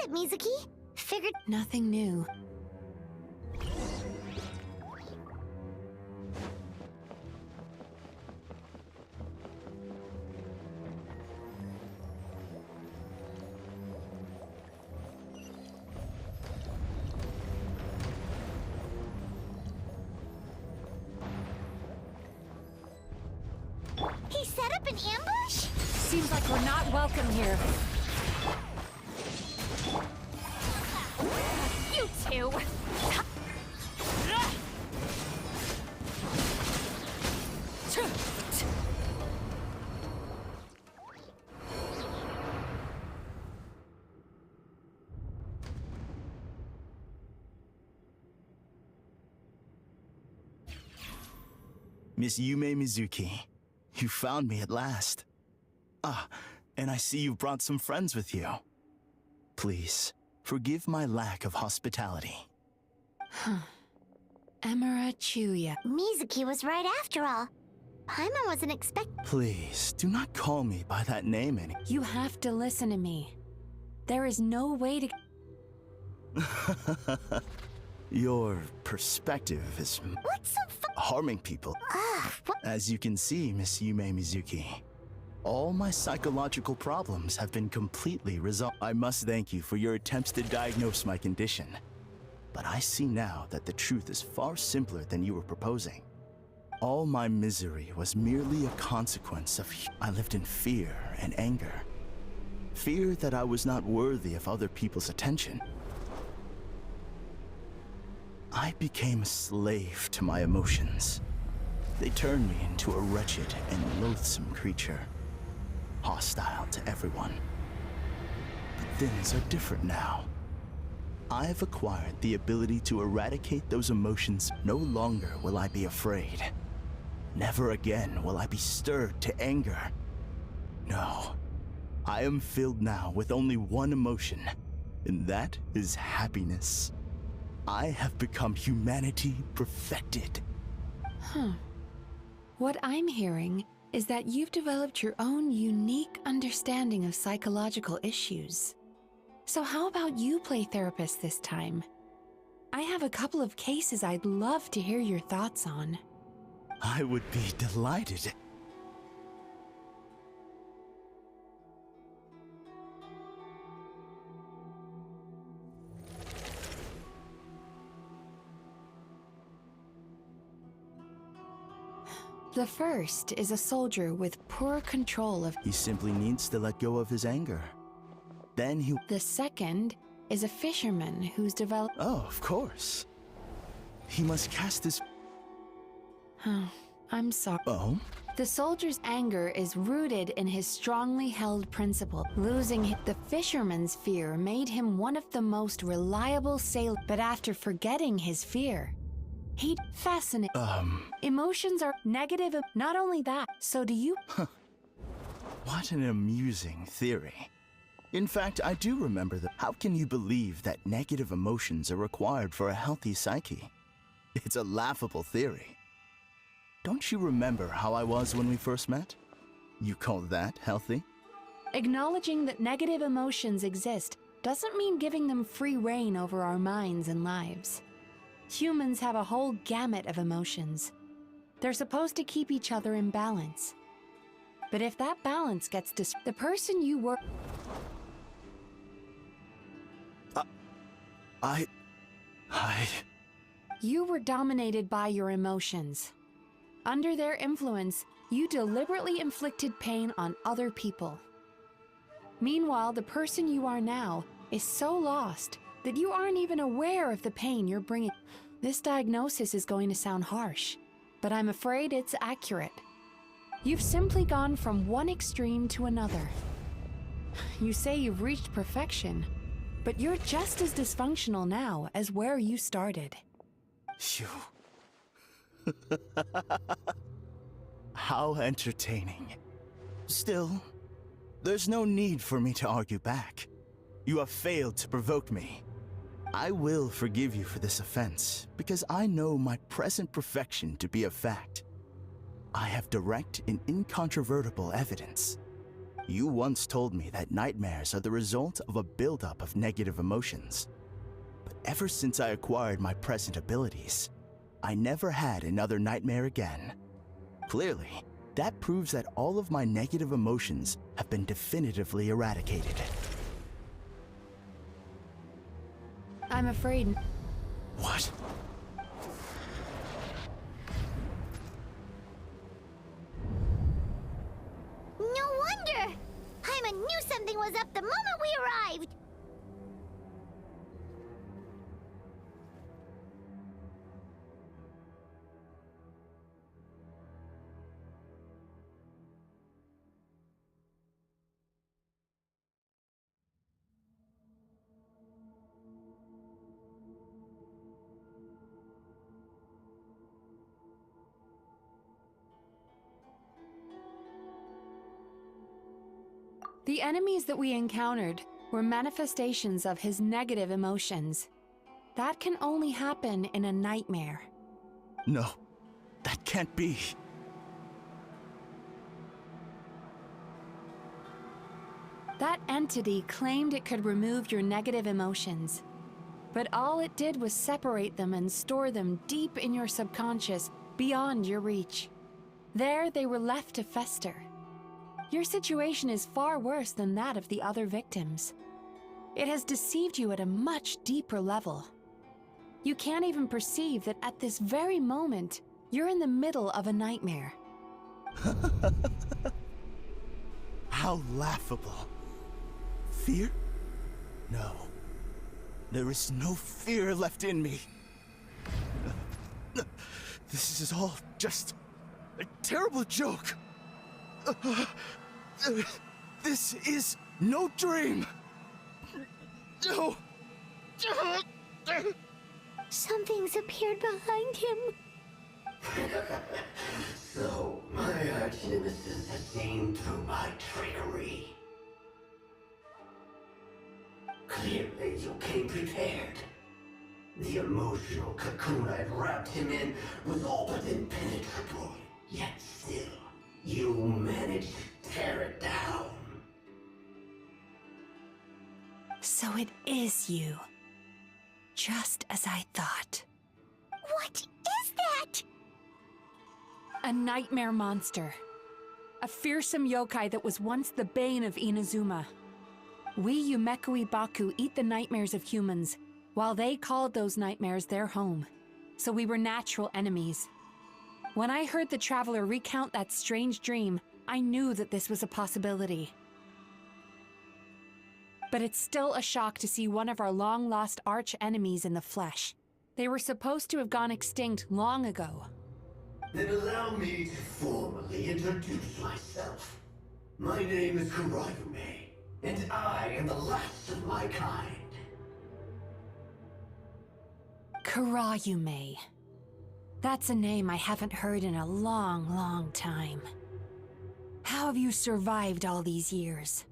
it, Mizuki. Figured... Nothing new. He set up an ambush? Seems like we're not welcome here. You two! Miss Yume Mizuki, you found me at last. Ah, and I see you've brought some friends with you. Please, forgive my lack of hospitality. Emira Chuya. Mizuki was right after all. Paimon wasn't expecting... Please, do not call me by that name any- You have to listen to me. There is no way to... Your perspective is What's so harming people. what? As you can see, Miss Yume Mizuki, all my psychological problems have been completely resolved. I must thank you for your attempts to diagnose my condition. But I see now that the truth is far simpler than you were proposing. All my misery was merely a consequence of... I lived in fear and anger. Fear that I was not worthy of other people's attention. I became a slave to my emotions. They turned me into a wretched and loathsome creature, hostile to everyone. But things are different now. I've acquired the ability to eradicate those emotions. No longer will I be afraid. Never again will I be stirred to anger. No, I am filled now with only one emotion, and that is happiness. I have become humanity perfected. What I'm hearing is that you've developed your own unique understanding of psychological issues. So how about you play therapist this time? I have a couple of cases I'd love to hear your thoughts on. I would be delighted. The first is a soldier with poor control of... He simply needs to let go of his anger. Then he... The second is a fisherman who's developed... Oh, of course. He must cast his... I'm sorry. Oh? The soldier's anger is rooted in his strongly held principle. Losing the fisherman's fear made him one of the most reliable sailors. But after forgetting his fear, he'd fascinate. Emotions are negative. Not only that, so do you. What an amusing theory. In fact, I do remember that. How can you believe that negative emotions are required for a healthy psyche? It's a laughable theory. Don't you remember how I was when we first met? You call that healthy? Acknowledging that negative emotions exist doesn't mean giving them free rein over our minds and lives. Humans have a whole gamut of emotions. They're supposed to keep each other in balance. But if that balance gets the person you were... You were dominated by your emotions. Under their influence, you deliberately inflicted pain on other people. Meanwhile, the person you are now is so lost that you aren't even aware of the pain you're bringing. This diagnosis is going to sound harsh, but I'm afraid it's accurate. You've simply gone from one extreme to another. You say you've reached perfection, but you're just as dysfunctional now as where you started. Phew. How entertaining. Still, there's no need for me to argue back. You have failed to provoke me. I will forgive you for this offense, because I know my present perfection to be a fact. I have direct and incontrovertible evidence. You once told me that nightmares are the result of a buildup of negative emotions. But ever since I acquired my present abilities, I never had another nightmare again. Clearly, that proves that all of my negative emotions have been definitively eradicated. I'm afraid. What? No wonder! Paimon knew something was up the moment we arrived! The enemies that we encountered were manifestations of his negative emotions. That can only happen in a nightmare. No, that can't be. That entity claimed it could remove your negative emotions. But all it did was separate them and store them deep in your subconscious, beyond your reach. There they were left to fester. Your situation is far worse than that of the other victims. It has deceived you at a much deeper level. You can't even perceive that at this very moment, you're in the middle of a nightmare. How laughable. Fear? No. There is no fear left in me. This is all just a terrible joke. This is no dream. No. Something's appeared behind him. So, my arch-nemesis has seen through my trickery. Clearly, you came prepared. The emotional cocoon I'd wrapped him in was all but impenetrable. Yet still, you managed to tear it down. So it is you. Just as I thought. What is that? A nightmare monster. A fearsome yokai that was once the bane of Inazuma. We Yumekui Baku eat the nightmares of humans, while they called those nightmares their home. So we were natural enemies. When I heard the traveler recount that strange dream, I knew that this was a possibility. But it's still a shock to see one of our long-lost arch-enemies in the flesh. They were supposed to have gone extinct long ago. Then allow me to formally introduce myself. My name is Kurayume, and I am the last of my kind. Kurayume. That's a name I haven't heard in a long, long time. How have you survived all these years?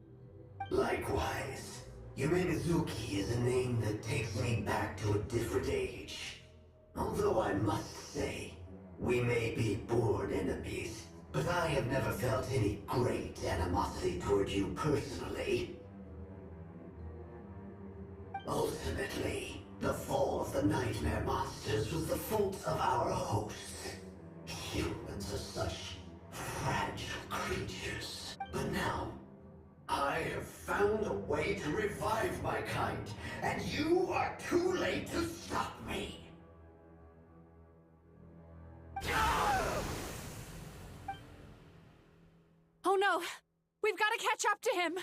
Likewise, Yumenazuki is a name that takes me back to a different age. Although I must say, we may be born enemies, but I have never felt any great animosity toward you personally. Ultimately, the fall of the nightmare monsters was the fault of our hosts. Humans are such fragile creatures. But now, I have found a way to revive my kind, and you are too late to stop me. Oh no! We've got to catch up to him!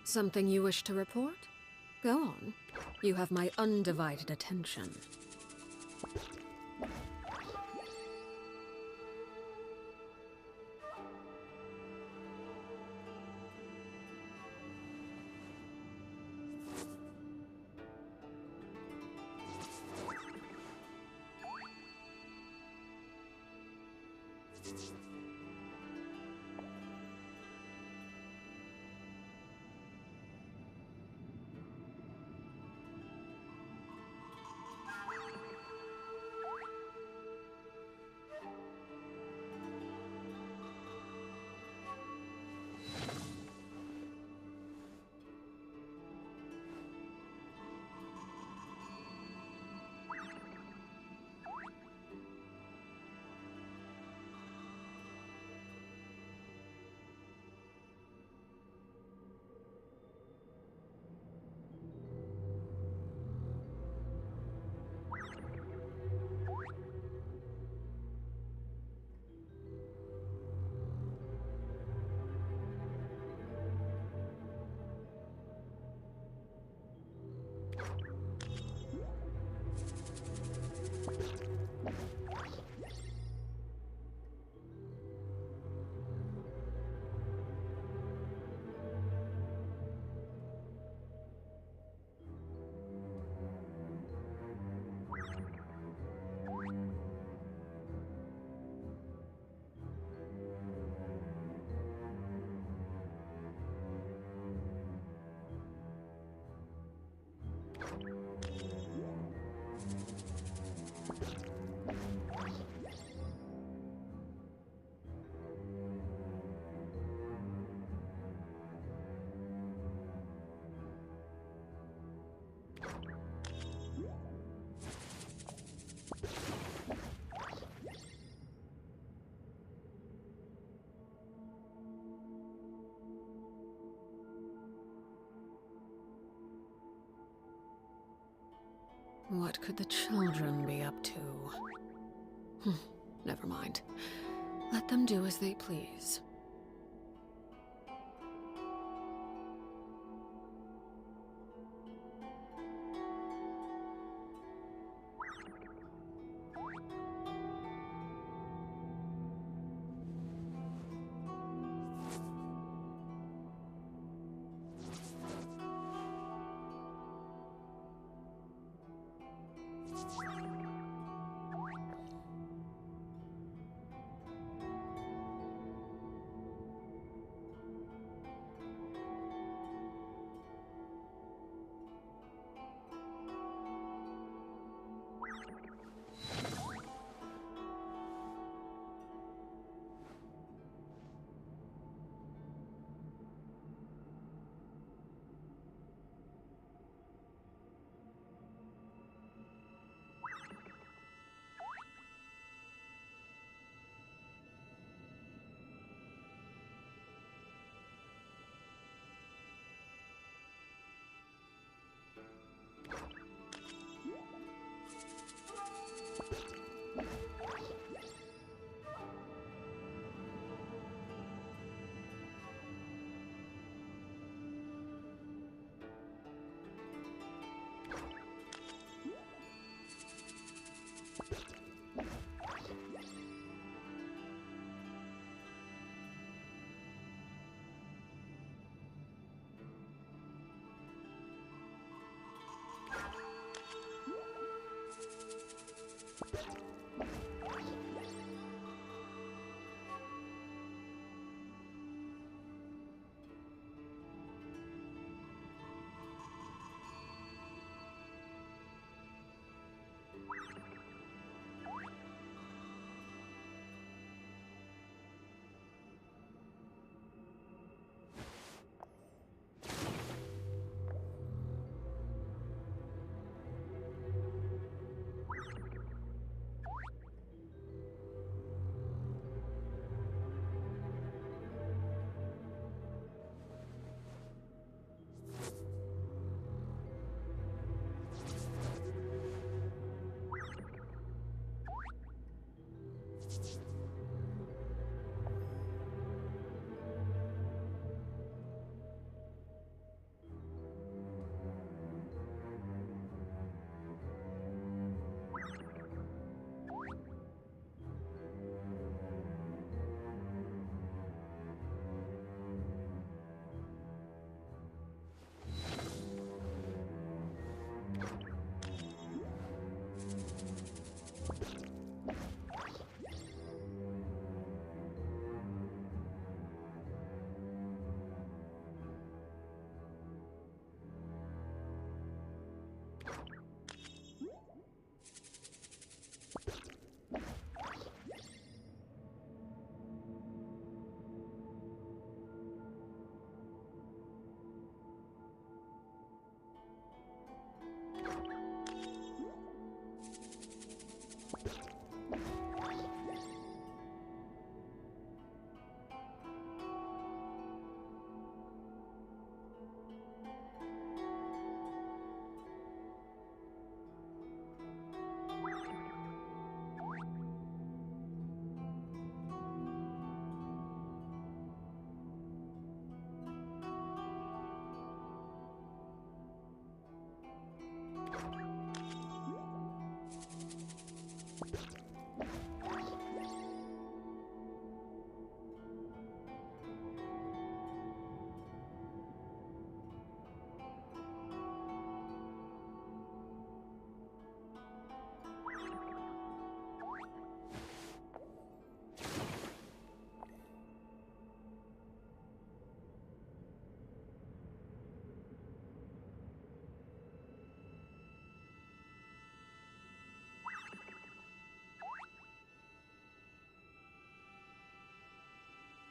Something you wish to report? Go on. You have my undivided attention. What could the children be up to? Never mind. Let them do as they please.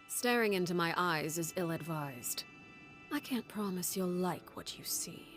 Staring into my eyes is ill-advised. I can't promise you'll like what you see.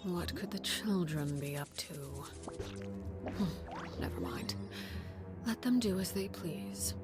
What could the children be up to? Never mind. Let them do as they please.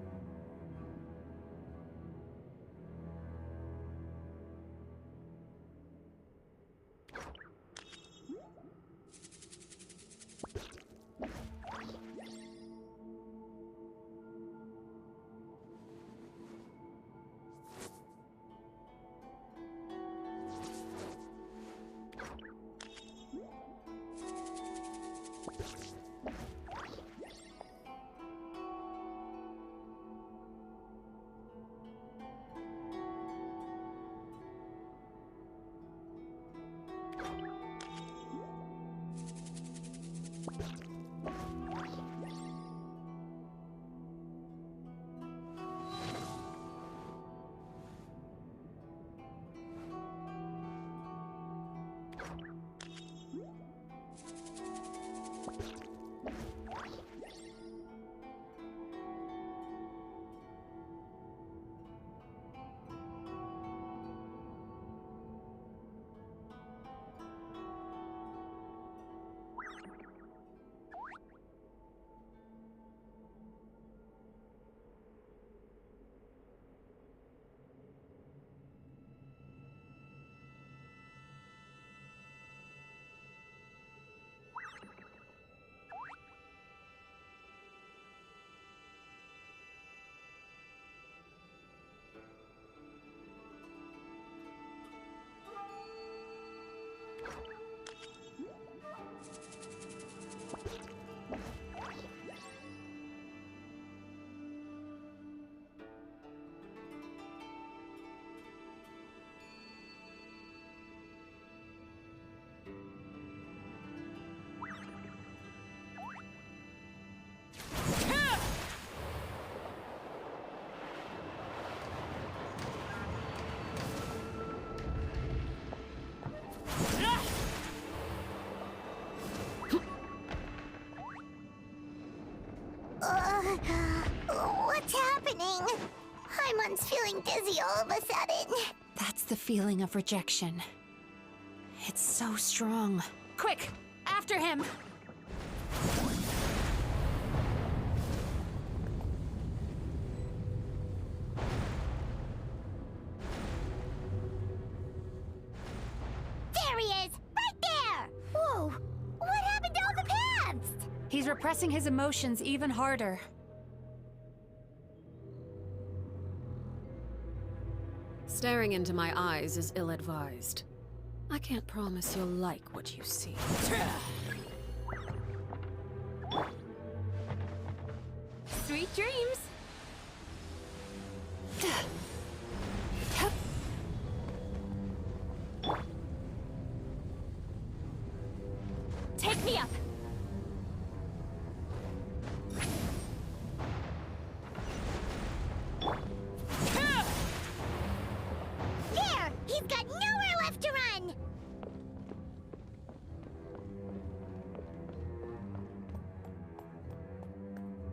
What's happening? Paimon's feeling dizzy all of a sudden. That's the feeling of rejection. It's so strong. Quick! After him! There he is! Right there! Whoa! What happened to all the paths? He's repressing his emotions even harder. Staring into my eyes is ill-advised. I can't promise you'll like what you see. Sweet dreams! Take me up! There! He's got nowhere left to run!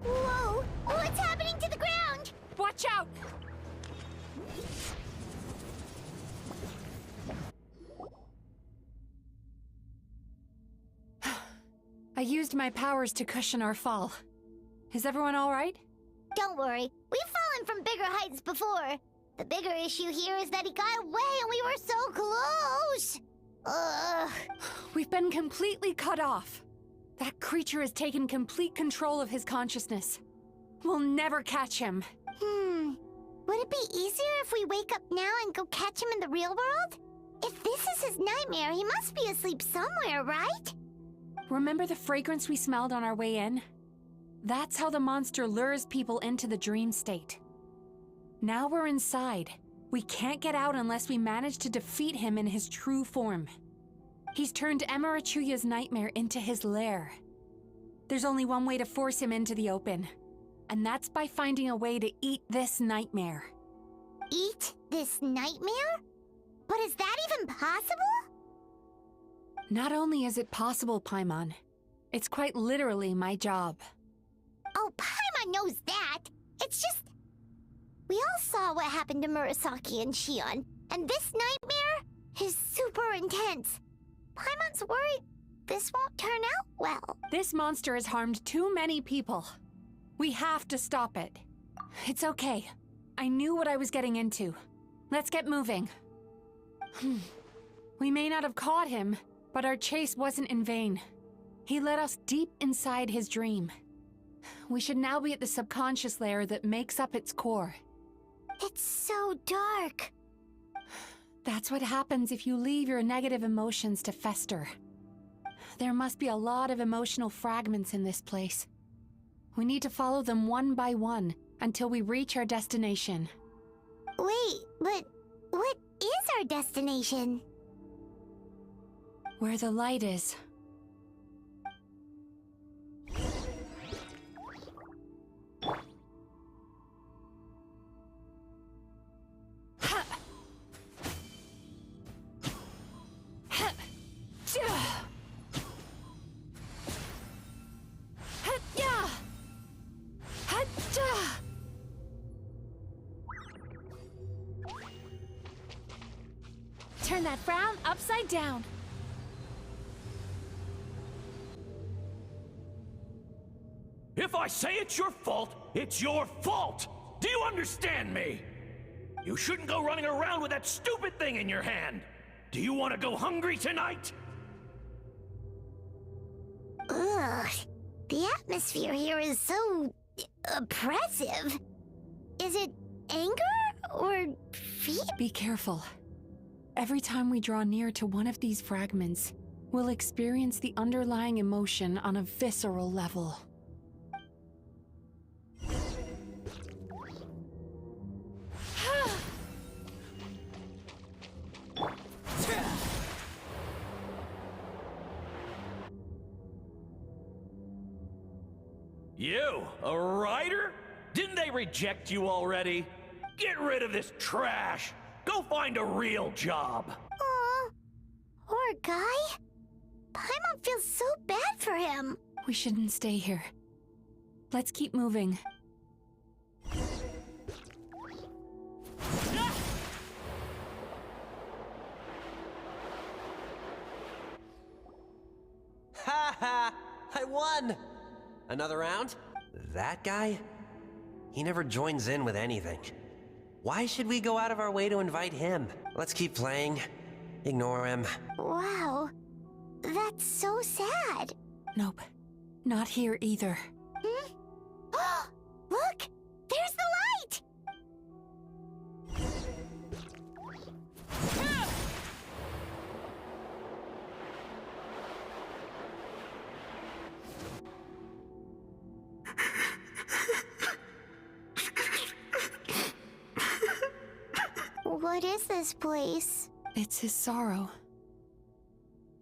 Whoa! What's happening to the ground? Watch out! I used my powers to cushion our fall. Is everyone all right? Don't worry, we've fallen from bigger heights before. The bigger issue here is that he got away and we were so close! Ugh. We've been completely cut off. That creature has taken complete control of his consciousness. We'll never catch him. Would it be easier if we wake up now and go catch him in the real world? If this is his nightmare, he must be asleep somewhere, right? Remember the fragrance we smelled on our way in? That's how the monster lures people into the dream state. Now we're inside. We can't get out unless we manage to defeat him in his true form. He's turned Emarachuya's nightmare into his lair. There's only one way to force him into the open, and that's by finding a way to eat this nightmare. Eat this nightmare? But is that even possible? Not only is it possible, Paimon, it's quite literally my job. Oh, Paimon knows that. It's just... We all saw what happened to Murasaki and Shion, and this nightmare is super intense. Paimon's worried this won't turn out well. This monster has harmed too many people. We have to stop it. It's okay. I knew what I was getting into. Let's get moving. We may not have caught him, but our chase wasn't in vain. He led us deep inside his dream. We should now be at the subconscious layer that makes up its core. It's so dark. That's what happens if you leave your negative emotions to fester. There must be a lot of emotional fragments in this place. We need to follow them one by one until we reach our destination. Wait, but what is our destination? Where the light is. Turn that frown upside down. If I say it's your fault, it's your fault! Do you understand me? You shouldn't go running around with that stupid thing in your hand! Do you want to go hungry tonight? Ugh. The atmosphere here is so oppressive. Is it anger or fear? Be careful. Every time we draw near to one of these fragments, we'll experience the underlying emotion on a visceral level. You, a writer? Didn't they reject you already? Get rid of this trash! Go find a real job! Aw, poor guy. Paimon feels so bad for him. We shouldn't stay here. Let's keep moving. Ha ha! I won! Another round? That guy? He never joins in with anything. Why should we go out of our way to invite him? Let's keep playing. Ignore him. Wow, that's so sad. Nope. Not here either. Hmm? Look! There's the light! What is this place? It's his sorrow.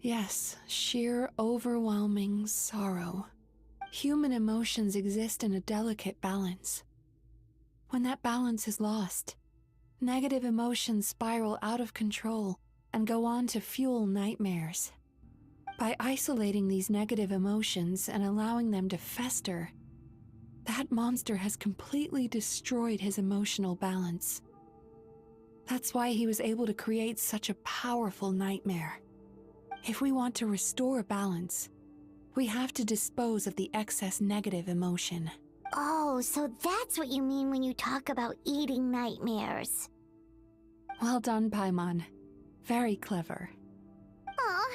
Yes, sheer overwhelming sorrow. Human emotions exist in a delicate balance. When that balance is lost, negative emotions spiral out of control and go on to fuel nightmares. By isolating these negative emotions and allowing them to fester, that monster has completely destroyed his emotional balance. That's why he was able to create such a powerful nightmare. If we want to restore balance, we have to dispose of the excess negative emotion. Oh, so that's what you mean when you talk about eating nightmares. Well done, Paimon. Very clever. Aw.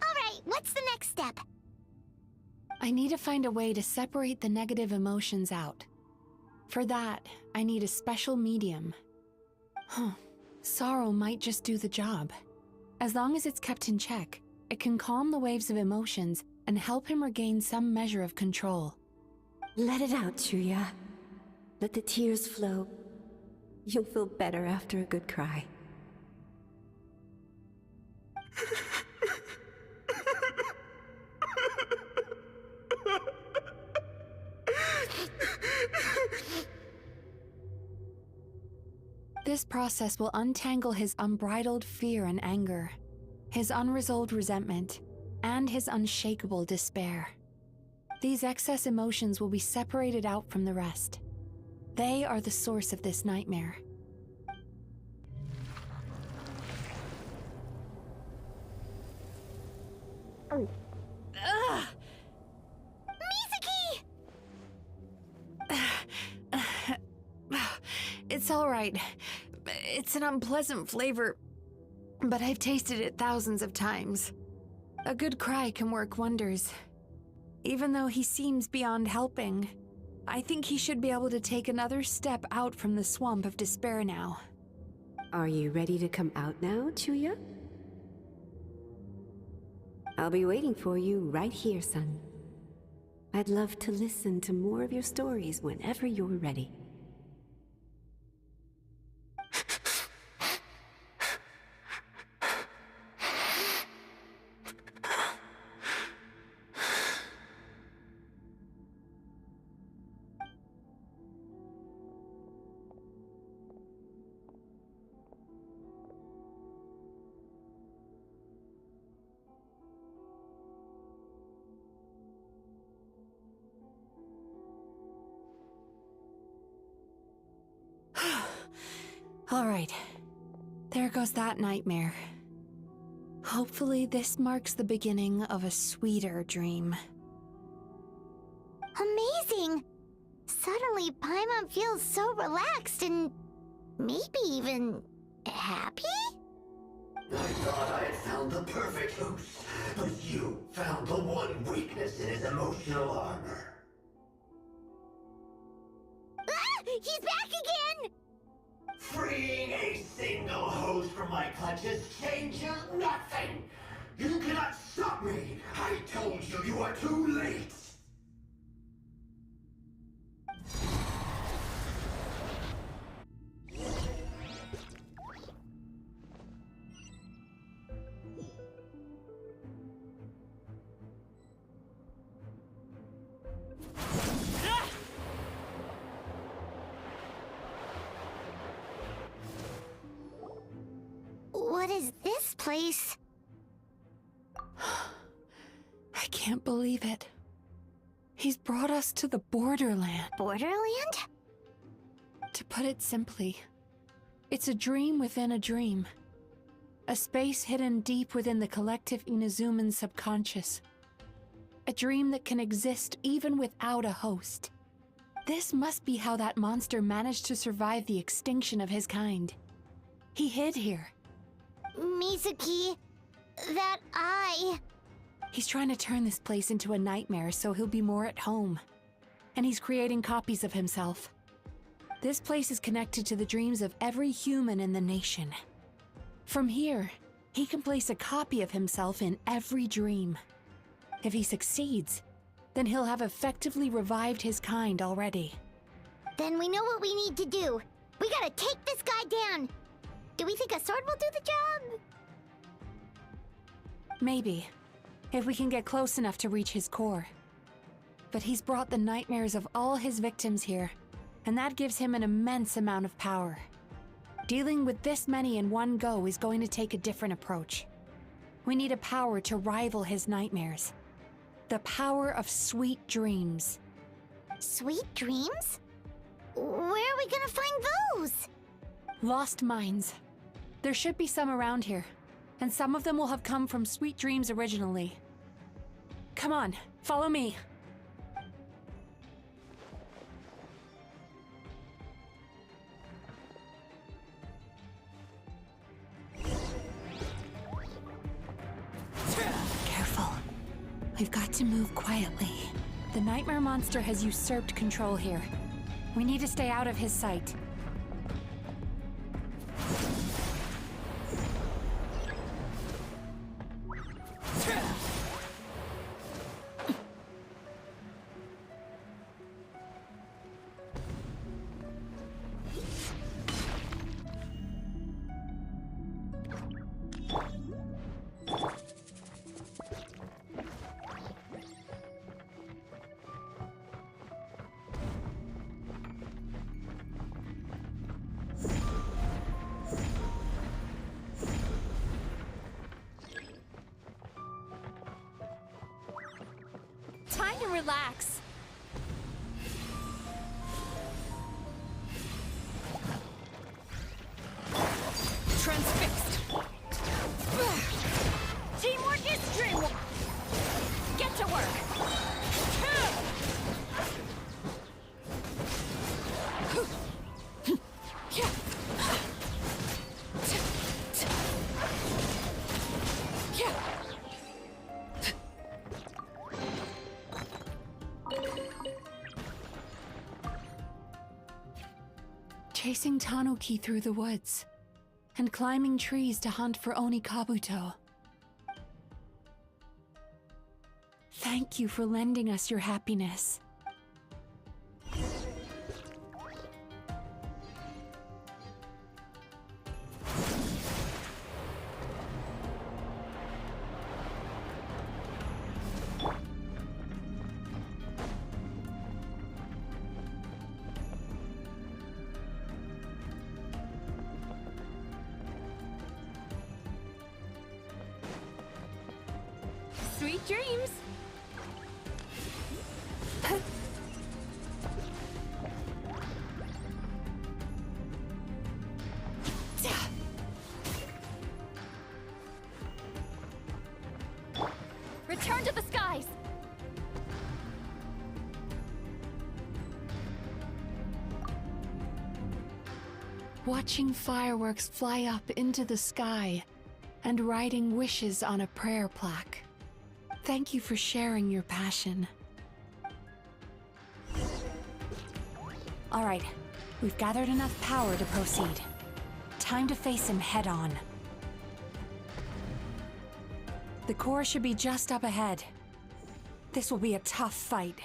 Alright, what's the next step? I need to find a way to separate the negative emotions out. For that, I need a special medium. Sorrow might just do the job. As long as it's kept in check, it can calm the waves of emotions and help him regain some measure of control. Let it out, Chuya. Let the tears flow. You'll feel better after a good cry. This process will untangle his unbridled fear and anger, his unresolved resentment, and his unshakable despair. These excess emotions will be separated out from the rest. They are the source of this nightmare. It's all right. It's an unpleasant flavor, but I've tasted it thousands of times. A good cry can work wonders. Even though he seems beyond helping, I think he should be able to take another step out from the swamp of despair now. Are you ready to come out now, Chuya? I'll be waiting for you right here, son. I'd love to listen to more of your stories whenever you're ready. All right. There goes that nightmare. Hopefully this marks the beginning of a sweeter dream. Amazing! Suddenly, Paimon feels so relaxed and maybe even happy? I thought I had found the perfect host, but you found the one weakness in his emotional armor. Ah! He's back again! Freeing a single host from my clutches changes nothing! You cannot stop me! I told you you are too late! What is this place? I can't believe it. He's brought us to the borderland. Borderland? To put it simply, it's a dream within a dream. A space hidden deep within the collective Inazuman subconscious. A dream that can exist even without a host. This must be how that monster managed to survive the extinction of his kind. He hid here. Mizuki, that eye. He's trying to turn this place into a nightmare so he'll be more at home. And he's creating copies of himself. This place is connected to the dreams of every human in the nation. From here, he can place a copy of himself in every dream. If he succeeds, then he'll have effectively revived his kind already. Then we know what we need to do. We gotta take this guy down. Do we think a sword will do the job? Maybe, if we can get close enough to reach his core. But he's brought the nightmares of all his victims here, and that gives him an immense amount of power. Dealing with this many in one go is going to take a different approach. We need a power to rival his nightmares. The power of sweet dreams. Sweet dreams? Where are we gonna find those? Lost minds. There should be some around here, and some of them will have come from sweet dreams originally. Come on, follow me. Careful. We've got to move quietly. The nightmare monster has usurped control here. We need to stay out of his sight. Time to relax. Transfixed. Teamwork is dreamwork. Get to work. Chasing Tanuki through the woods, and climbing trees to hunt for Onikabuto. Thank you for lending us your happiness. Sweet dreams! Return to the skies! Watching fireworks fly up into the sky and writing wishes on a prayer plaque. Thank you for sharing your passion. All right, we've gathered enough power to proceed. Time to face him head on. The core should be just up ahead. This will be a tough fight.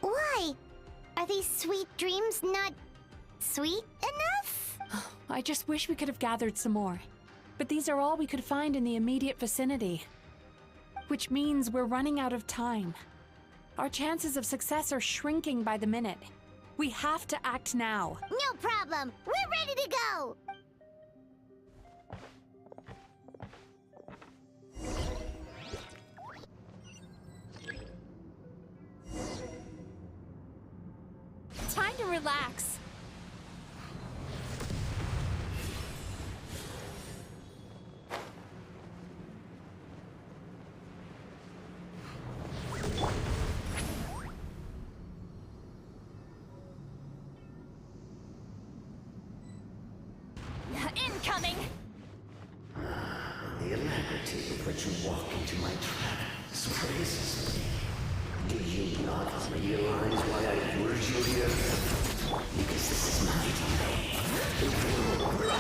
Why? Are these sweet dreams not sweet enough? I just wish we could have gathered some more. But these are all we could find in the immediate vicinity. Which means we're running out of time. Our chances of success are shrinking by the minute. We have to act now. No problem. We're ready to go. Time to relax. Incoming! The alacrity with which you walk into my trap surprises me. Do you not realize why I lured you here? Because this is my domain. The world where I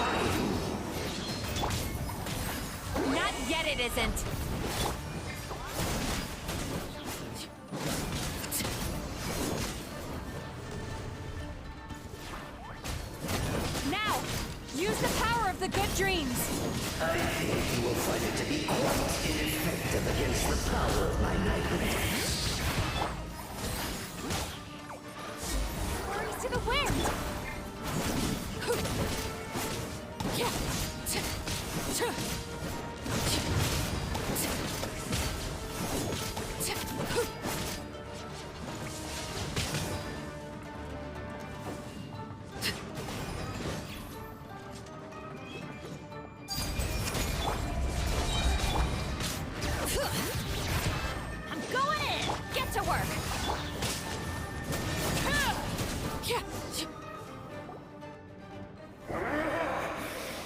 Not yet it isn't. Now, use the power of the good dreams. I think you will find it to be quite ineffective against the power of my nightmares. Hurries to the wind. I'm going in. Get to work.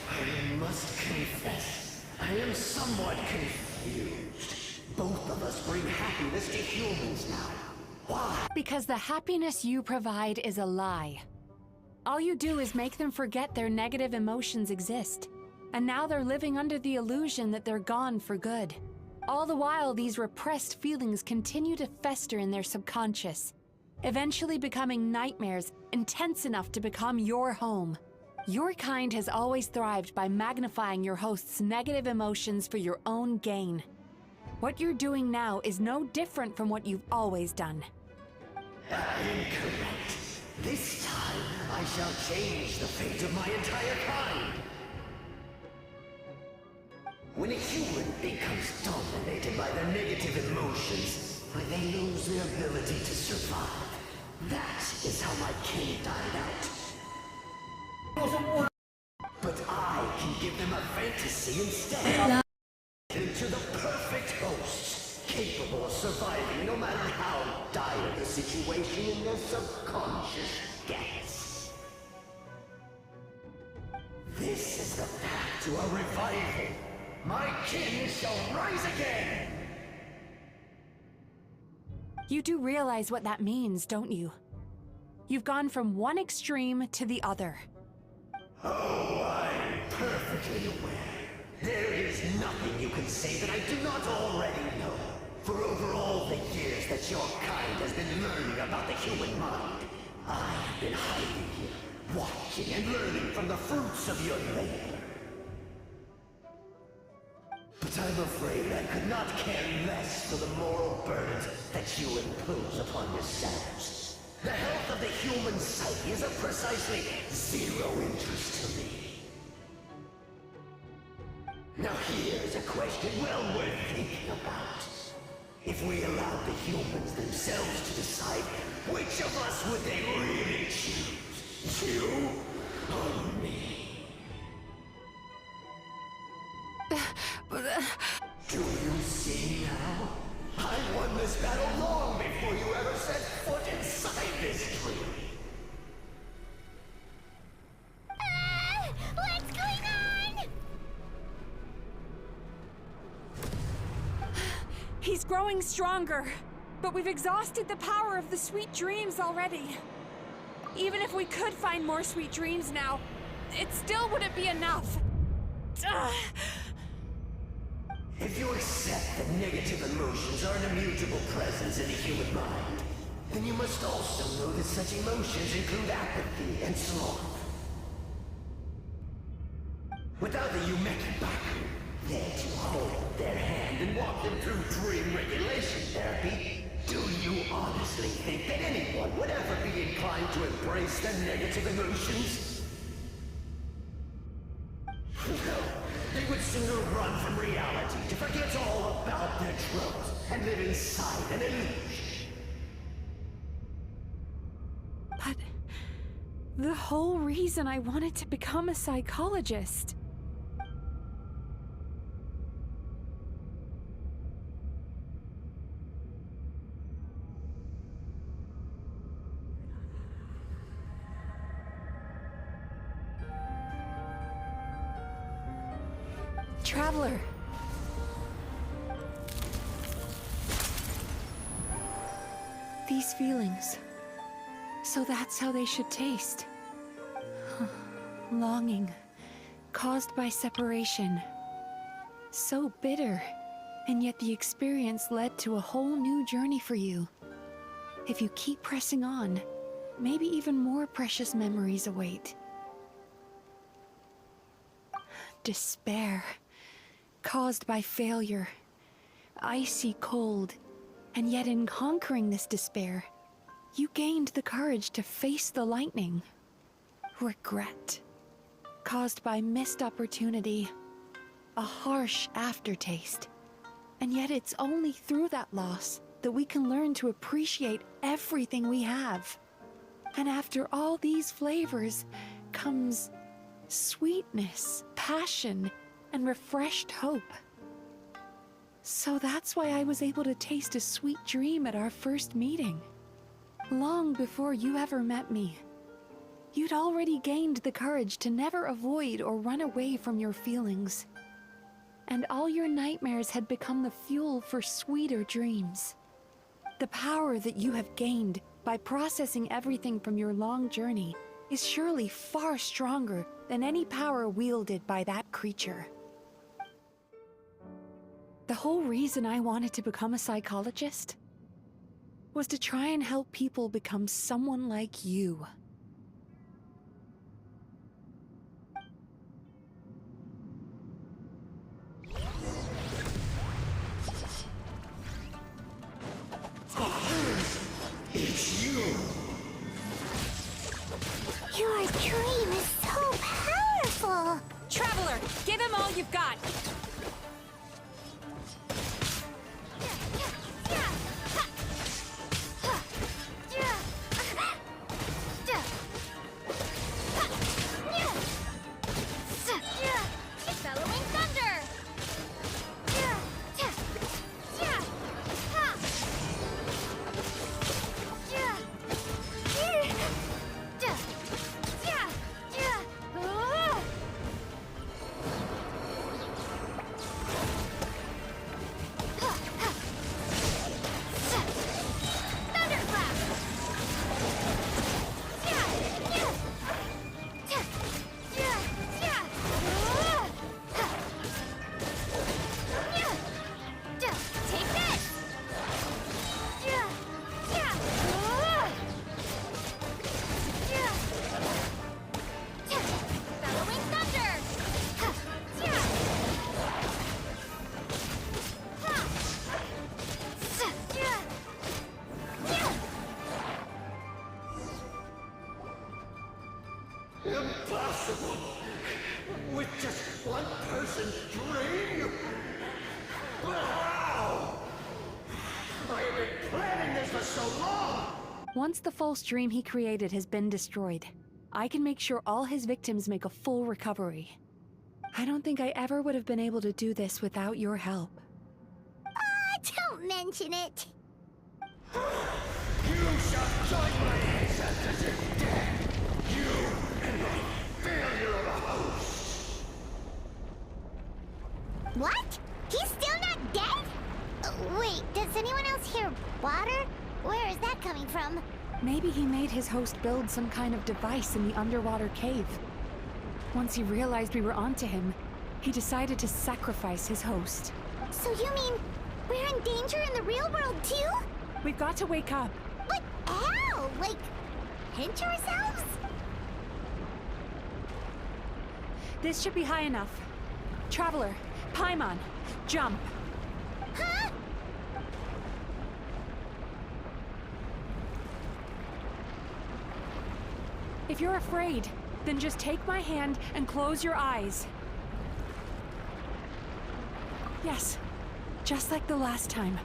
I must confess, I am somewhat confused. Both of us bring happiness to humans now. Why? Because the happiness you provide is a lie. All you do is make them forget their negative emotions exist. And now they're living under the illusion that they're gone for good. All the while, these repressed feelings continue to fester in their subconscious, eventually becoming nightmares intense enough to become your home. Your kind has always thrived by magnifying your host's negative emotions for your own gain. What you're doing now is no different from what you've always done. Incorrect. This time, I shall change the fate of my entire kind. When a human becomes dominated by their negative emotions, they lose their ability to survive. That is how my king died out. But I can give them a fantasy instead. Into the perfect host, capable of surviving no matter how dire the situation in their subconscious gets. This is the path to a revival. My king shall rise again! You do realize what that means, don't you? You've gone from one extreme to the other. Oh, I'm perfectly aware. There is nothing you can say that I do not already know. For over all the years that your kind has been learning about the human mind. I have been hiding here, watching and learning from the fruits of your labor. But I'm afraid I could not care less for the moral burdens that you impose upon yourselves. The health of the human psyche is of precisely zero interest to me. Now here's a question well worth thinking about. If we allowed the humans themselves to decide, which of us would they really choose? You or me? Do you see now? I won this battle long before you ever set foot inside this tree. What's going on? He's growing stronger, but we've exhausted the power of the sweet dreams already. Even if we could find more sweet dreams now, it still wouldn't be enough. If you accept that negative emotions are an immutable presence in the human mind, then you must also know that such emotions include apathy and sloth. Without the Yumeki Baku there to hold their hand and walk them through dream regulation therapy, do you honestly think that anyone would ever be inclined to embrace the negative emotions? No. They would sooner run from reality to forget all about their troubles and live inside an illusion. But the whole reason I wanted to become a psychologist. Traveler. These feelings. So that's how they should taste. Longing, caused by separation. So bitter, and yet the experience led to a whole new journey for you. If you keep pressing on, maybe even more precious memories await. Despair. Caused by failure, icy cold, and yet in conquering this despair, you gained the courage to face the lightning. Regret, caused by missed opportunity, a harsh aftertaste, and yet it's only through that loss that we can learn to appreciate everything we have. And after all these flavors comes sweetness, passion, and refreshed hope. So that's why I was able to taste a sweet dream at our first meeting. Long before you ever met me, you'd already gained the courage to never avoid or run away from your feelings. And all your nightmares had become the fuel for sweeter dreams. The power that you have gained by processing everything from your long journey is surely far stronger than any power wielded by that creature. The whole reason I wanted to become a psychologist was to try and help people become someone like you. It's you! Your dream is so powerful! Traveler, give him all you've got! Bellowing thunder! impossible! With just one person to drain you? But how? I have been planning this for so long! Once the false dream he created has been destroyed, I can make sure all his victims make a full recovery. I don't think I ever would have been able to do this without your help. Don't mention it. You shall join my ancestors in death! You and my failure of a host! What? He's still not dead? Wait, does anyone else hear water? Where is that coming from? Maybe he made his host build some kind of device in the underwater cave. Once he realized we were onto him, he decided to sacrifice his host. So you mean we're in danger in the real world too? We've got to wake up. But how? Like, pinch ourselves? This should be high enough. Traveler, Paimon, jump. Huh? If you're afraid, then just take my hand and close your eyes. Yes, just like the last time.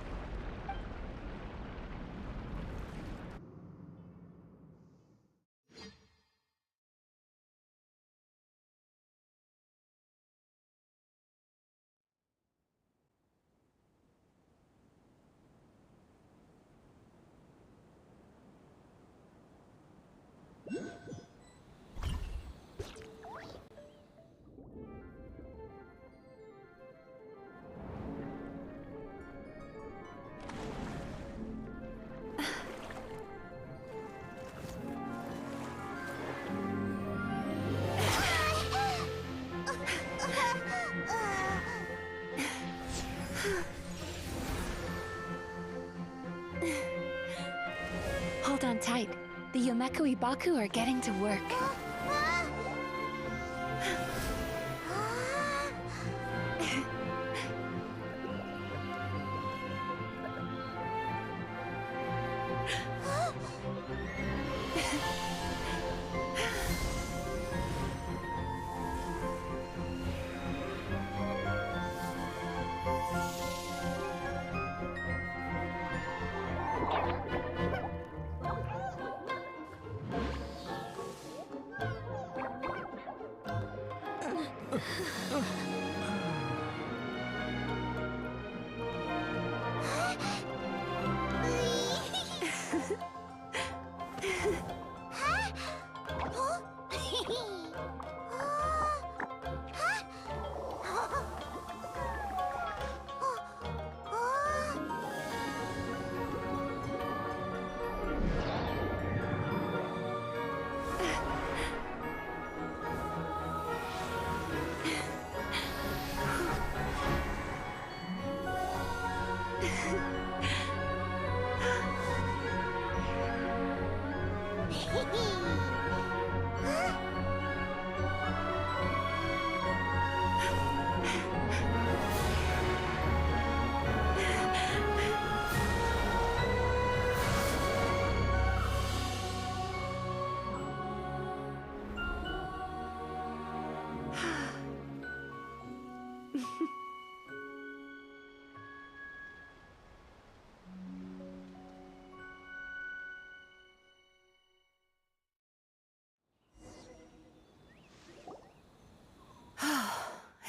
Hold on tight. The Yomeku Ibaku are getting to work.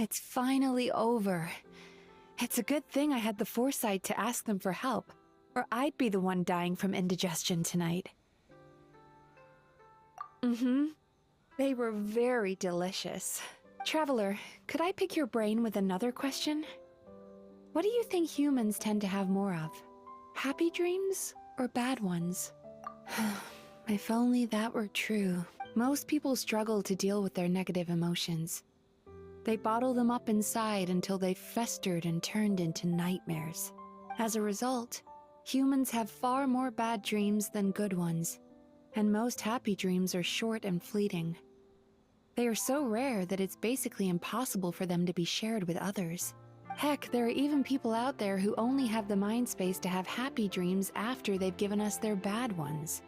It's finally over. It's a good thing I had the foresight to ask them for help, or I'd be the one dying from indigestion tonight. They were very delicious. Traveler, could I pick your brain with another question? What do you think humans tend to have more of? Happy dreams or bad ones? If only that were true. Most people struggle to deal with their negative emotions. They bottle them up inside until they've festered and turned into nightmares. As a result, humans have far more bad dreams than good ones, and most happy dreams are short and fleeting. They are so rare that it's basically impossible for them to be shared with others. Heck, there are even people out there who only have the mind space to have happy dreams after they've given us their bad ones.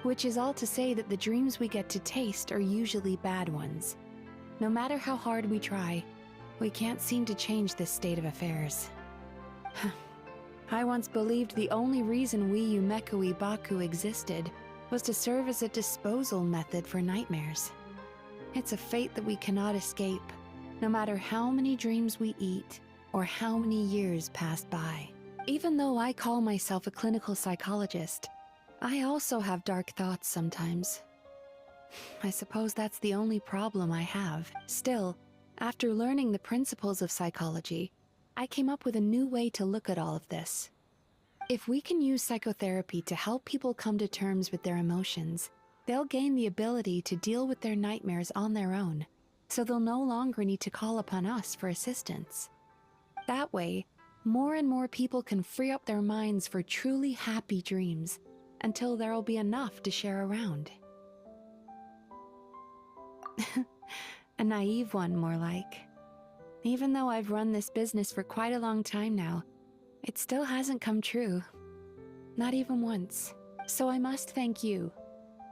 Which is all to say that the dreams we get to taste are usually bad ones. No matter how hard we try, we can't seem to change this state of affairs. I once believed the only reason we Yumekoi Baku existed was to serve as a disposal method for nightmares. It's a fate that we cannot escape, no matter how many dreams we eat or how many years pass by. Even though I call myself a clinical psychologist, I also have dark thoughts sometimes. I suppose that's the only problem I have. Still, after learning the principles of psychology, I came up with a new way to look at all of this. If we can use psychotherapy to help people come to terms with their emotions, they'll gain the ability to deal with their nightmares on their own, so they'll no longer need to call upon us for assistance. That way, more and more people can free up their minds for truly happy dreams, until there'll be enough to share around. A naive one, more like. Even though I've run this business for quite a long time now, it still hasn't come true. Not even once. So I must thank you,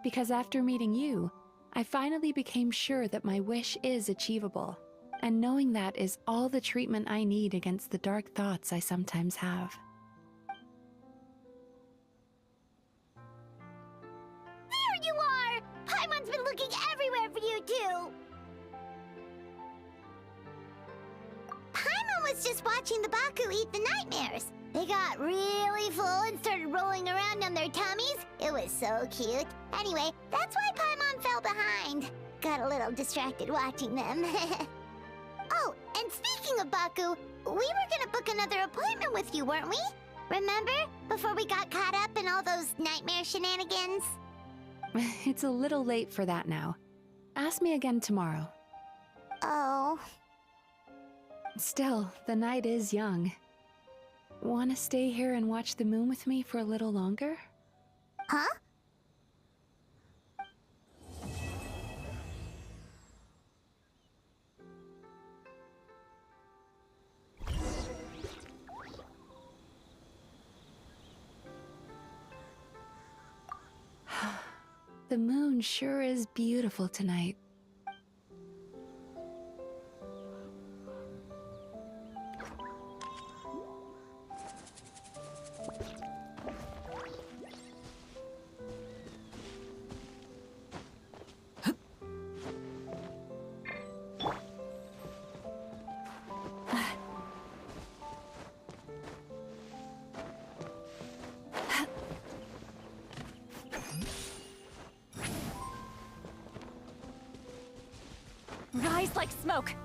because after meeting you, I finally became sure that my wish is achievable, and knowing that is all the treatment I need against the dark thoughts I sometimes have. There you are! Paimon's been looking everywhere for you, too! Paimon was just watching the Baku eat the nightmares. They got really full and started rolling around on their tummies. It was so cute. Anyway, that's why Paimon fell behind. Got a little distracted watching them. Oh, and speaking of Baku, we were gonna book another appointment with you, weren't we? Remember? Before we got caught up in all those nightmare shenanigans? It's a little late for that now. Ask me again tomorrow. Oh. Still, the night is young. Wanna stay here and watch the moon with me for a little longer? Huh? The moon sure is beautiful tonight. Rise like smoke!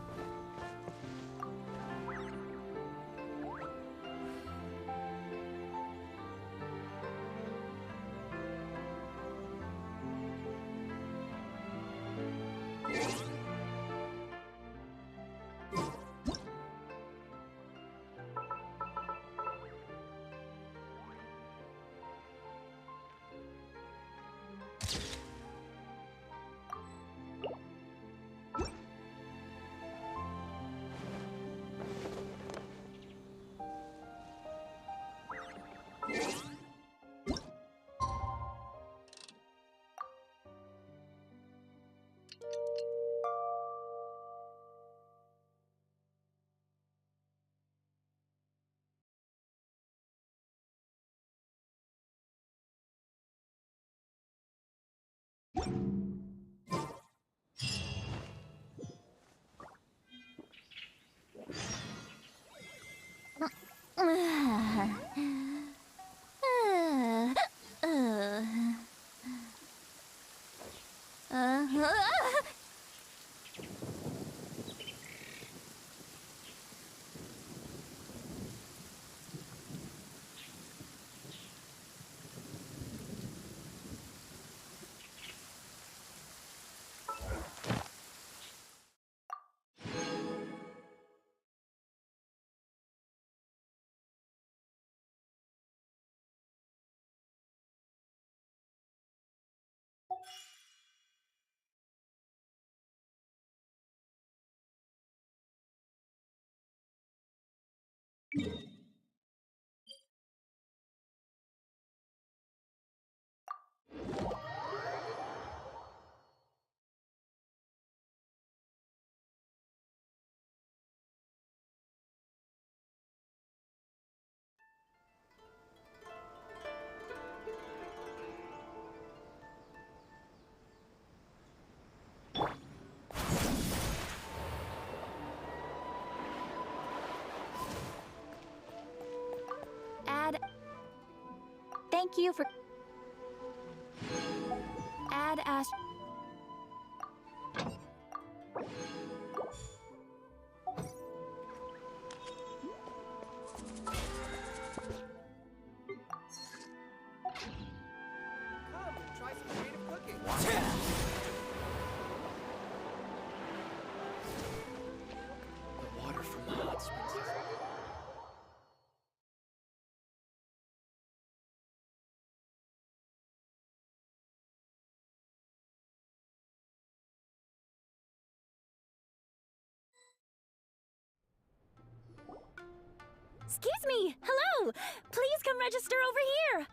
Thank you for... Add Ast... Try some creative cooking. The water from the hot springs is... Excuse me! Hello! Please come register over here!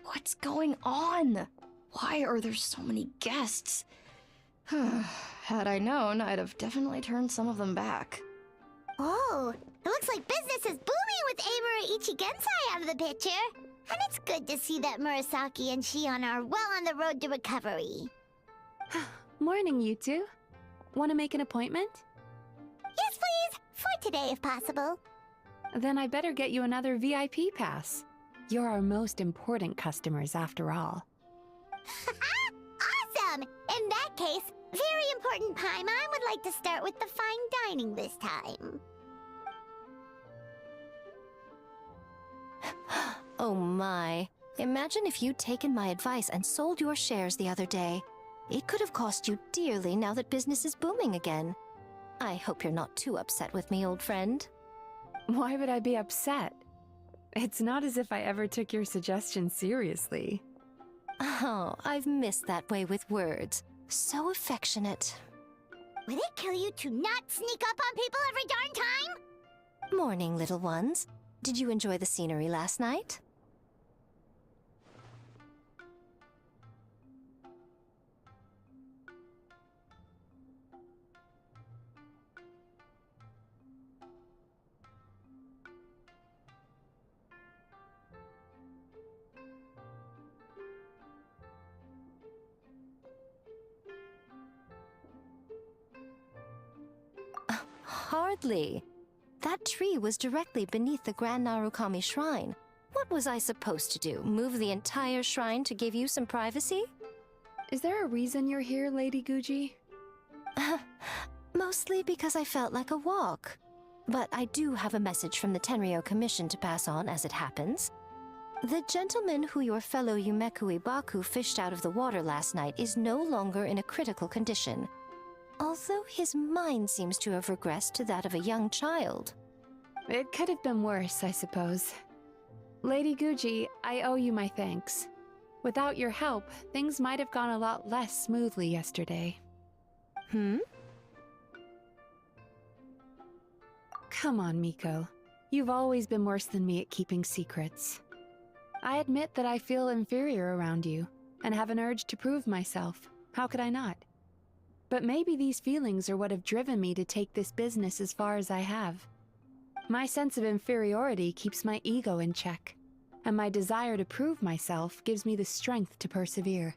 What's going on? Why are there so many guests? Had I known, I'd have definitely turned some of them back. Oh, it looks like business is booming with Amura Ichigensai out of the picture. And it's good to see that Murasaki and Shion are well on the road to recovery. Morning, you two. Want to make an appointment? Yes, please! For today, if possible. Then I better get you another VIP pass. You're our most important customers, after all. Awesome! In that case, very important Paimon would like to start with the fine dining this time. Oh my. Imagine if you'd taken my advice and sold your shares the other day. It could have cost you dearly now that business is booming again. I hope you're not too upset with me, old friend. Why would I be upset? It's not as if I ever took your suggestion seriously. Oh, I've missed that way with words. So affectionate. Would it kill you to not sneak up on people every darn time? Morning, little ones. Did you enjoy the scenery last night? Hardly. That tree was directly beneath the Grand Narukami Shrine. What was I supposed to do? Move the entire shrine to give you some privacy? Is there a reason you're here, Lady Guji? Mostly because I felt like a walk. But I do have a message from the Tenryo Commission to pass on as it happens. The gentleman who your fellow Yumeku Ibaku fished out of the water last night is no longer in a critical condition. Although his mind seems to have regressed to that of a young child. It could have been worse, I suppose. Lady Guji, I owe you my thanks. Without your help, things might have gone a lot less smoothly yesterday. Come on, Miko. You've always been worse than me at keeping secrets. I admit that I feel inferior around you, and have an urge to prove myself. How could I not? But maybe these feelings are what have driven me to take this business as far as I have. My sense of inferiority keeps my ego in check, and my desire to prove myself gives me the strength to persevere.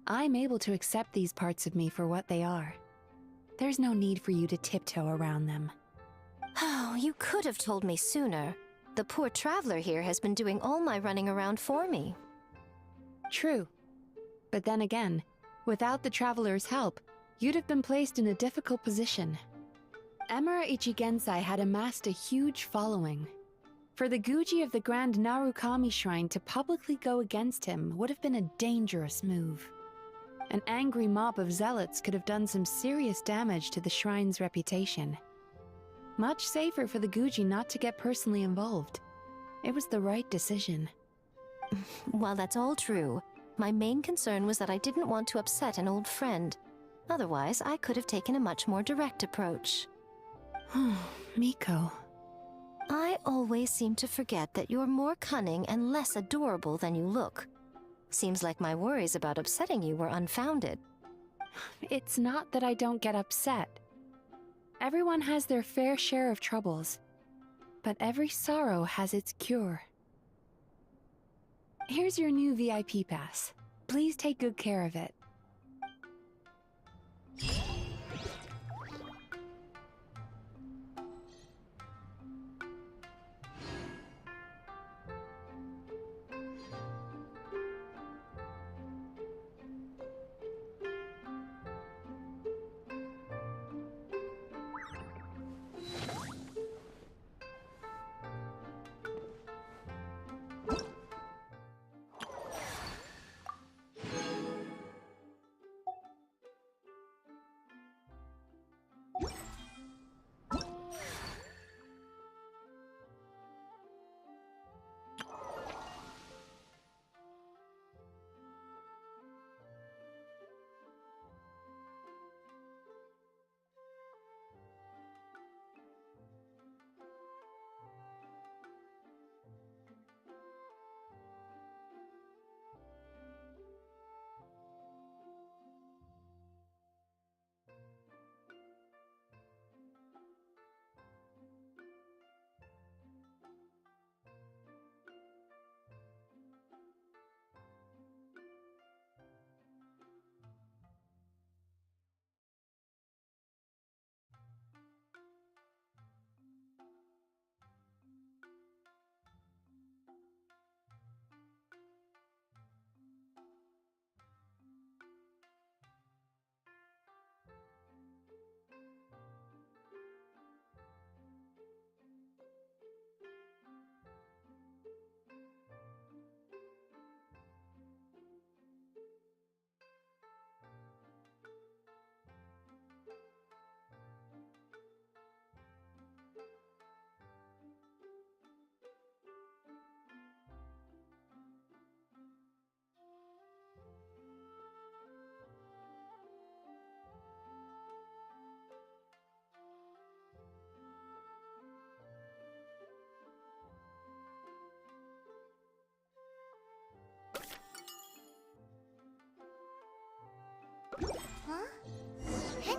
I'm able to accept these parts of me for what they are. There's no need for you to tiptoe around them. Oh, you could have told me sooner. The poor traveler here has been doing all my running around for me. True. But then again, without the traveler's help, you'd have been placed in a difficult position. Emira Ichigensai had amassed a huge following. For the Guji of the Grand Narukami Shrine to publicly go against him would have been a dangerous move. An angry mob of zealots could have done some serious damage to the shrine's reputation. Much safer for the Guji not to get personally involved. It was the right decision. While that's all true, my main concern was that I didn't want to upset an old friend. Otherwise, I could have taken a much more direct approach. Miko. I always seem to forget that you're more cunning and less adorable than you look. Seems like my worries about upsetting you were unfounded. It's not that I don't get upset. Everyone has their fair share of troubles, but every sorrow has its cure. Here's your new VIP pass. Please take good care of it.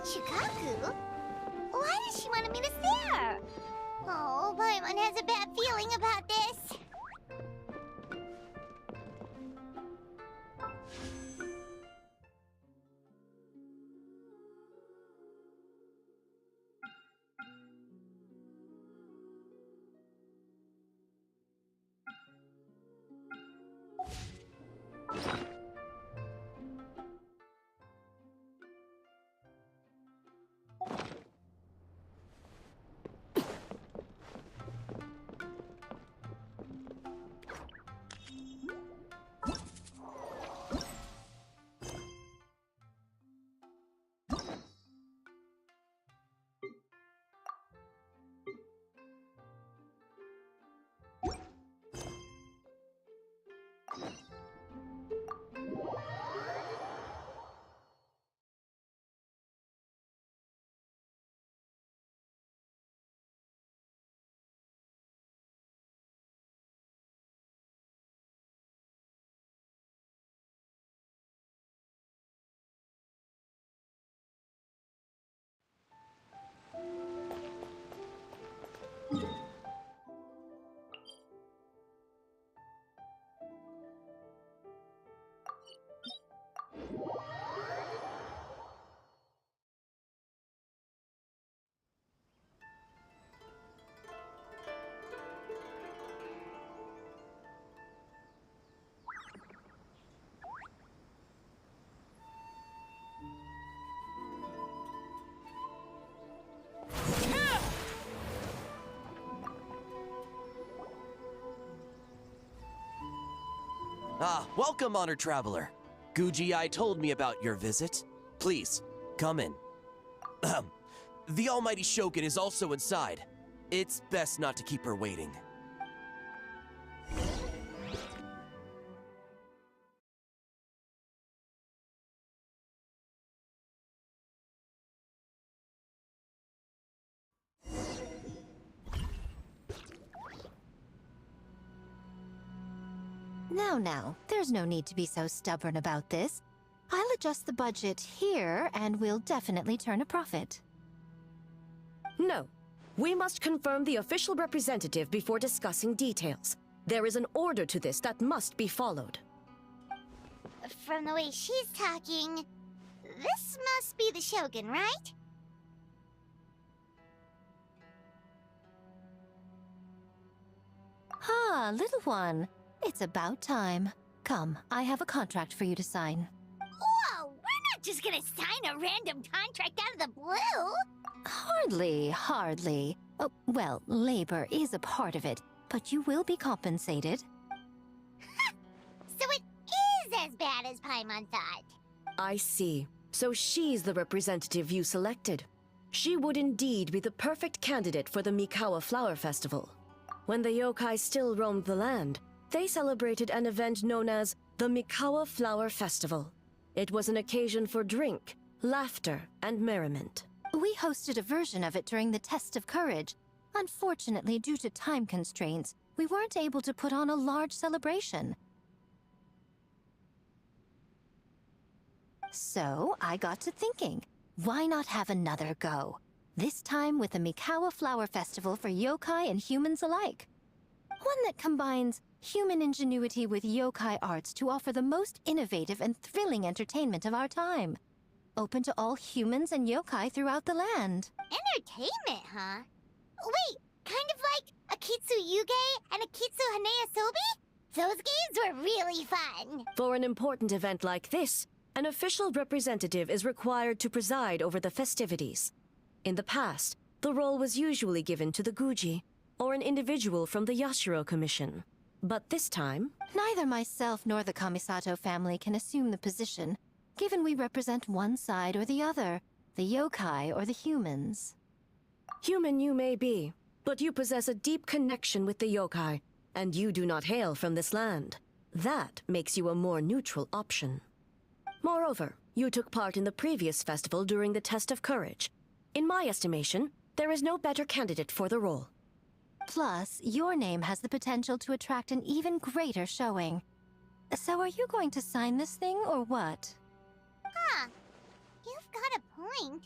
Shikaku? Why does she want me to see her? Oh, Paimon has a bad feeling about this. Welcome, Honored Traveler. Guji told me about your visit. Please, come in. The Almighty Shogun is also inside. It's best not to keep her waiting. Now, there's no need to be so stubborn about this. I'll adjust the budget here, and we'll definitely turn a profit. No. We must confirm the official representative before discussing details. There is an order to this that must be followed. From the way she's talking, this must be the Shogun, right? Ah, little one. It's about time. Come, I have a contract for you to sign. Whoa! We're not just gonna sign a random contract out of the blue! Hardly. Oh, well, labor is a part of it, but you will be compensated. So it is as bad as Paimon thought. I see. So she's the representative you selected. She would indeed be the perfect candidate for the Mikawa Flower Festival. When the yokai still roamed the land, they celebrated an event known as the Mikawa Flower Festival. It was an occasion for drink, laughter, and merriment. We hosted a version of it during the Test of Courage. Unfortunately, due to time constraints, we weren't able to put on a large celebration. So, I got to thinking, why not have another go? This time with the Mikawa Flower Festival for yokai and humans alike. One that combines human ingenuity with yokai arts to offer the most innovative and thrilling entertainment of our time. Open to all humans and yokai throughout the land. Entertainment, huh? Wait, kind of like a Kitsu Yuge and a Kitsu Hanea Sobi? Those games were really fun. For an important event like this, an official representative is required to preside over the festivities. In the past, the role was usually given to the Guji, or an individual from the Yashiro Commission. But this time... Neither myself nor the Kamisato family can assume the position, given we represent one side or the other, the yokai or the humans. Human you may be, but you possess a deep connection with the yokai, and you do not hail from this land. That makes you a more neutral option. Moreover, you took part in the previous festival during the Test of Courage. In my estimation, there is no better candidate for the role. Plus, your name has the potential to attract an even greater showing. So are you going to sign this thing, or what? Huh. You've got a point.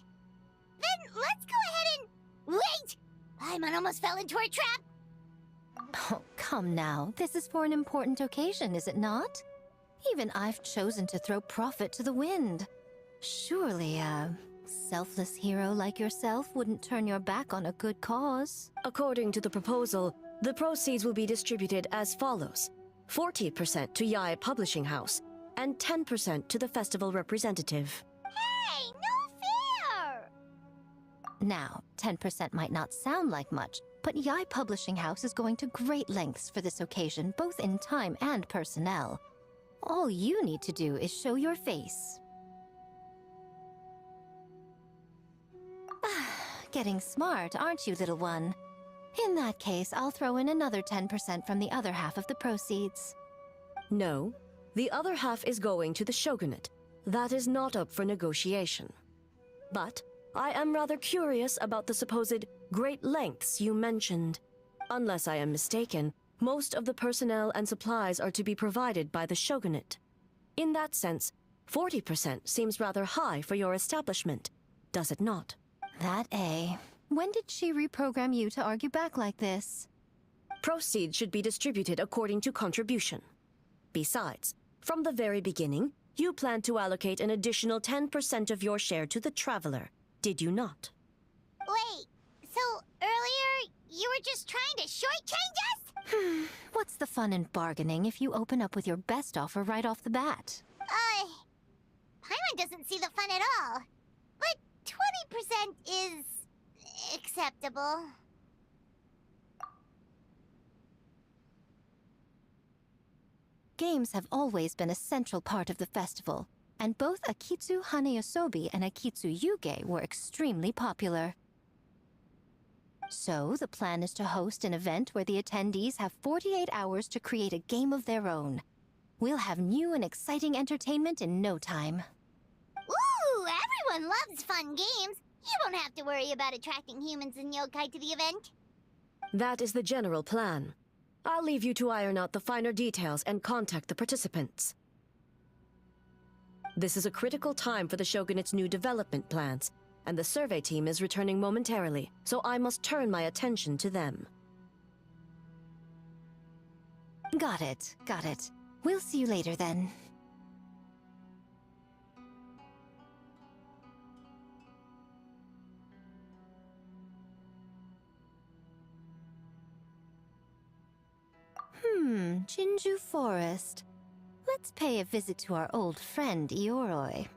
let's go ahead and... Wait! Paimon almost fell into our trap! Oh, come now. This is for an important occasion, is it not? Even I've chosen to throw profit to the wind. Surely a selfless hero like yourself wouldn't turn your back on a good cause. According to the proposal, the proceeds will be distributed as follows: 40% to Yae Publishing House, and 10% to the festival representative. Hey, no fair! Now, 10% might not sound like much, but Yae Publishing House is going to great lengths for this occasion, both in time and personnel. All you need to do is show your face. Getting smart, aren't you, little one? In that case, I'll throw in another 10% from the other half of the proceeds. No, the other half is going to the shogunate. That is not up for negotiation. But I am rather curious about the supposed great lengths you mentioned. Unless I am mistaken, most of the personnel and supplies are to be provided by the shogunate. In that sense, 40% seems rather high for your establishment, does it not? That A. When did she reprogram you to argue back like this? Proceeds should be distributed according to contribution. Besides, from the very beginning, you planned to allocate an additional 10% of your share to the Traveler, did you not? Wait, so earlier you were just trying to shortchange us? What's the fun in bargaining if you open up with your best offer right off the bat? Paimon doesn't see the fun at all. But 20% is... acceptable. Games have always been a central part of the festival, and both Akitsu Hanayosobi and Akitsu Yuge were extremely popular. So, the plan is to host an event where the attendees have 48 hours to create a game of their own. We'll have new and exciting entertainment in no time. Ooh, everyone loves fun games. You won't have to worry about attracting humans and yokai to the event. That is the general plan. I'll leave you to iron out the finer details and contact the participants. This is a critical time for the Shogunate's new development plans, and the survey team is returning momentarily, so I must turn my attention to them. Got it, got it. We'll see you later then. Jinju Forest. Let's pay a visit to our old friend, Ioroi.